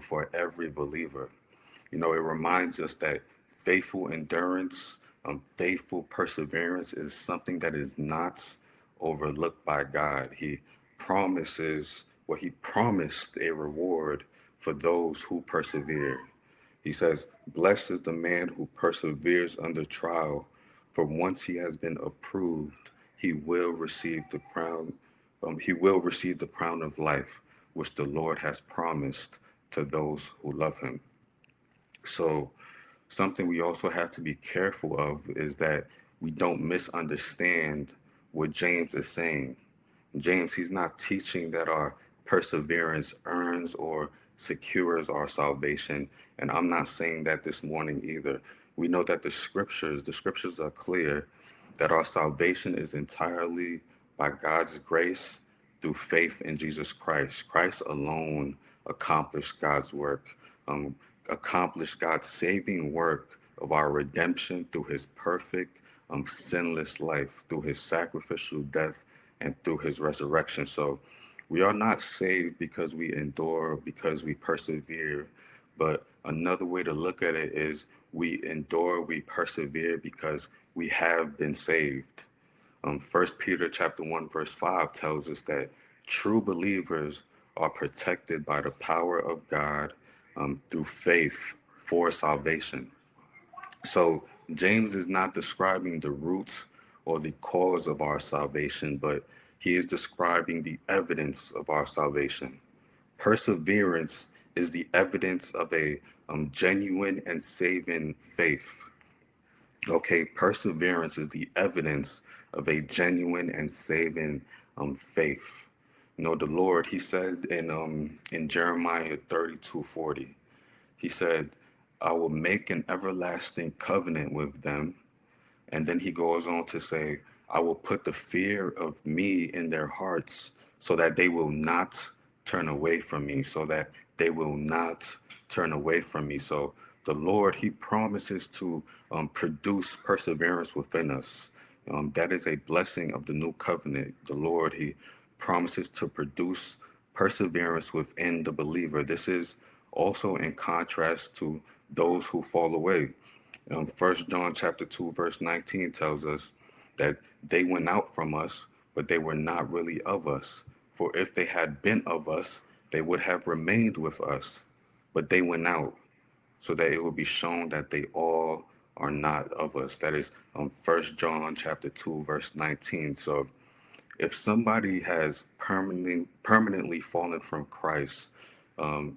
for every believer. It reminds us that faithful endurance, faithful perseverance is something that is not overlooked by God. He promised a reward for those who persevere. He says, "Blessed is the man who perseveres under trial, for once he has been approved, he will receive the crown. He will receive the crown of life, which the Lord has promised to those who love him." So, something we also have to be careful of is that we don't misunderstand what James is saying. James, he's not teaching that our perseverance earns or secures our salvation. And I'm not saying that this morning either. We know that the scriptures are clear that our salvation is entirely by God's grace through faith in Jesus Christ. Christ alone accomplished God's work, accomplished God's saving work of our redemption through his perfect, sinless life, through his sacrificial death, and through his resurrection. So we are not saved because we endure, because we persevere. But another way to look at it is we endure, we persevere because we have been saved. 1 Peter chapter 1, verse 5 tells us that true believers are protected by the power of God through faith for salvation. So James is not describing the roots or the cause of our salvation, but he is describing the evidence of our salvation. Perseverance is the evidence of a genuine and saving faith. Okay, perseverance is the evidence of a genuine and saving faith. The Lord, he said in Jeremiah 32:40, he said, "I will make an everlasting covenant with them." And then he goes on to say, "I will put the fear of me in their hearts so that they will not turn away from me, so that they will not turn away from me." So the Lord, he promises to produce perseverance within us. That is a blessing of the new covenant. The Lord, he promises to produce perseverance within the believer. This is also in contrast to those who fall away. 1 John chapter 2, verse 19 tells us that they went out from us, but they were not really of us. For if they had been of us, they would have remained with us. But they went out, so that it will be shown that they all are not of us. That is 1 John chapter 2, verse 19. So if somebody has permanently fallen from Christ, whether